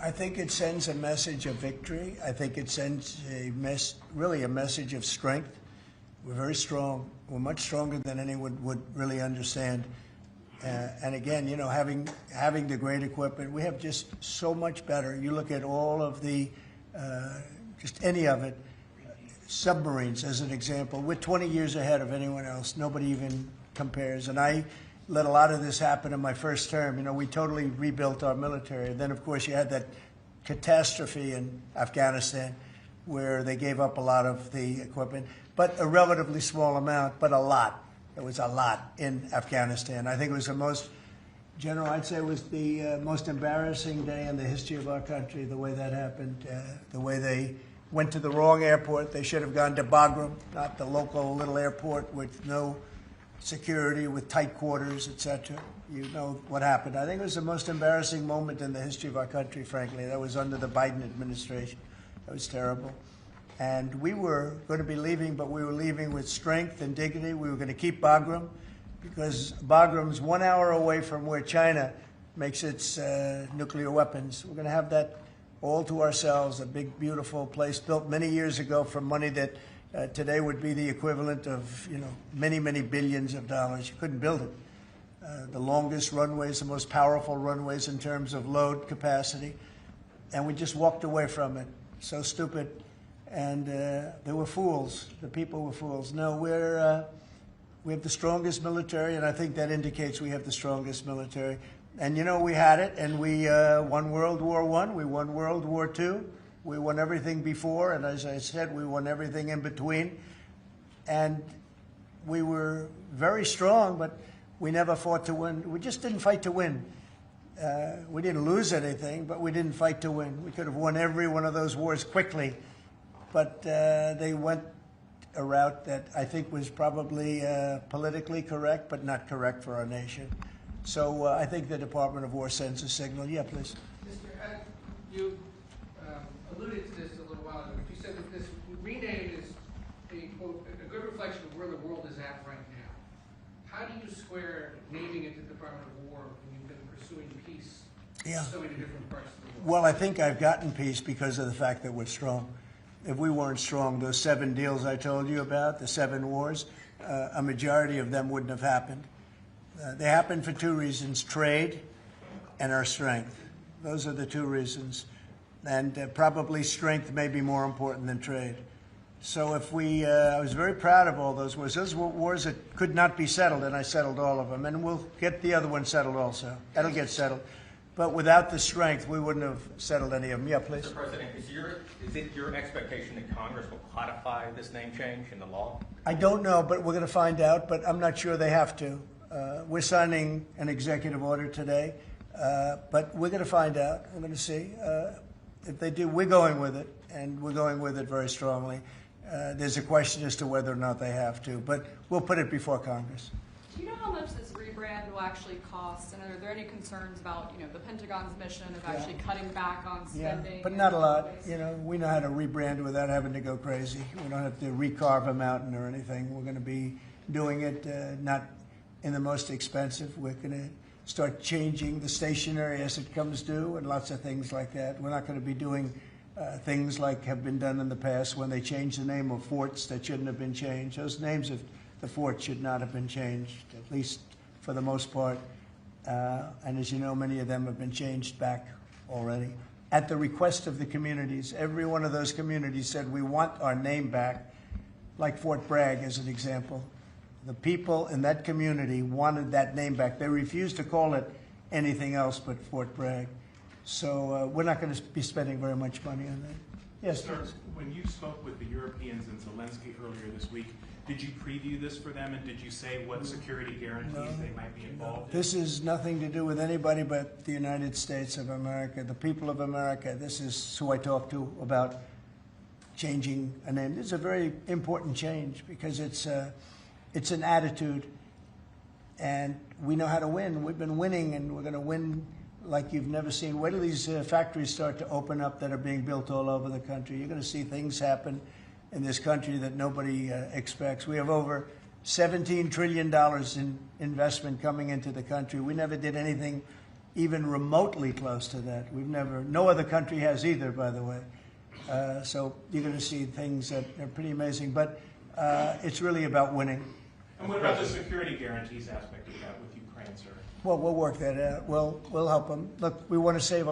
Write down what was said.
I think it sends a message of victory. I think it sends really a message of strength. We're very strong. We're much stronger than anyone would really understand. And again, you know, having the great equipment, we have just so much better. You look at all of the, just any of it, submarines as an example. We're 20 years ahead of anyone else. Nobody even compares. And I let a lot of this happen in my first term. You know, we totally rebuilt our military. And then, of course, you had that catastrophe in Afghanistan where they gave up a lot of the equipment, but a relatively small amount, but a lot. It was a lot in Afghanistan. I think it was the most, General, I'd say it was the most embarrassing day in the history of our country, the way that happened, the way they went to the wrong airport. They should have gone to Bagram, not the local little airport with no security, with tight quarters, etc. You know what happened. I think it was the most embarrassing moment in the history of our country, frankly. That was under the Biden administration. That was terrible. And we were going to be leaving, but we were leaving with strength and dignity. We were going to keep Bagram because Bagram's 1 hour away from where China makes its nuclear weapons. We're going to have that all to ourselves, a big, beautiful place built many years ago for money that today would be the equivalent of, you know, many, many billions of dollars. You couldn't build it. The longest runways, the most powerful runways in terms of load capacity. And we just walked away from it. So stupid. And they were fools. The people were fools. No, we have the strongest military, and I think that indicates we have the strongest military. And, you know, we had it, and we won World War I, we won World War II, we won everything before, and as I said, we won everything in between. And we were very strong, but we never fought to win. We just didn't fight to win. We didn't lose anything, but we didn't fight to win. We could have won every one of those wars quickly, but they went a route that I think was probably politically correct, but not correct for our nation. So I think the Department of War sends a signal. Yeah, please. Mr. You alluded to this a little while ago, but you said that this rename is quote, a good reflection of where the world is at right now. How do you square naming it the Department of War when you've been pursuing peace in so many different parts of the world? Well, I think I've gotten peace because of the fact that we're strong. If we weren't strong, those 7 deals I told you about, the 7 wars, a majority of them wouldn't have happened. They happened for 2 reasons, trade and our strength. Those are the 2 reasons. And probably strength may be more important than trade. So if we, I was very proud of all those wars. Those were wars that could not be settled, and I settled all of them. And we'll get the other one settled also. That'll get settled. But without the strength, we wouldn't have settled any of them. Yeah, please. Mr. President, is it your expectation that Congress will codify this name change in the law? I don't know, but we're going to find out. But I'm not sure they have to. We're signing an executive order today, but we're going to find out. We're going to see. If they do, we're going with it, and we're going with it very strongly. There's a question as to whether or not they have to, but we'll put it before Congress. Do you know how much this rebrand will actually cost? And are there any concerns about, you know, the Pentagon's mission of actually cutting back on spending? Yeah, but not a lot. You know, we know how to rebrand without having to go crazy. We don't have to recarve a mountain or anything. We're going to be doing it not in the most expensive. We're going to start changing the stationery as it comes due and lots of things like that. We're not going to be doing things like have been done in the past when they changed the name of forts that shouldn't have been changed. Those names of the forts should not have been changed, at least for the most part. And as you know, many of them have been changed back already. At the request of the communities, every one of those communities said, we want our name back, like Fort Bragg as an example. The people in that community wanted that name back. They refused to call it anything else but Fort Bragg. So we're not going to be spending very much money on that. Yes, Sir, when you spoke with the Europeans and Zelensky earlier this week, did you preview this for them, and did you say what security guarantees they might be involved in? This is nothing to do with anybody but the United States of America, the people of America. This is who I talked to about changing a name. This is a very important change because it's an attitude, and we know how to win. We've been winning, and we're going to win like you've never seen. Wait till these factories start to open up that are being built all over the country. You're going to see things happen in this country that nobody expects. We have over $17 trillion in investment coming into the country. We never did anything even remotely close to that. We've never, no other country has either, by the way. So you're going to see things that are pretty amazing. But it's really about winning. And what about the security guarantees aspect of that with Ukraine, sir? Well, we'll work that out. We'll help them. Look, we want to save a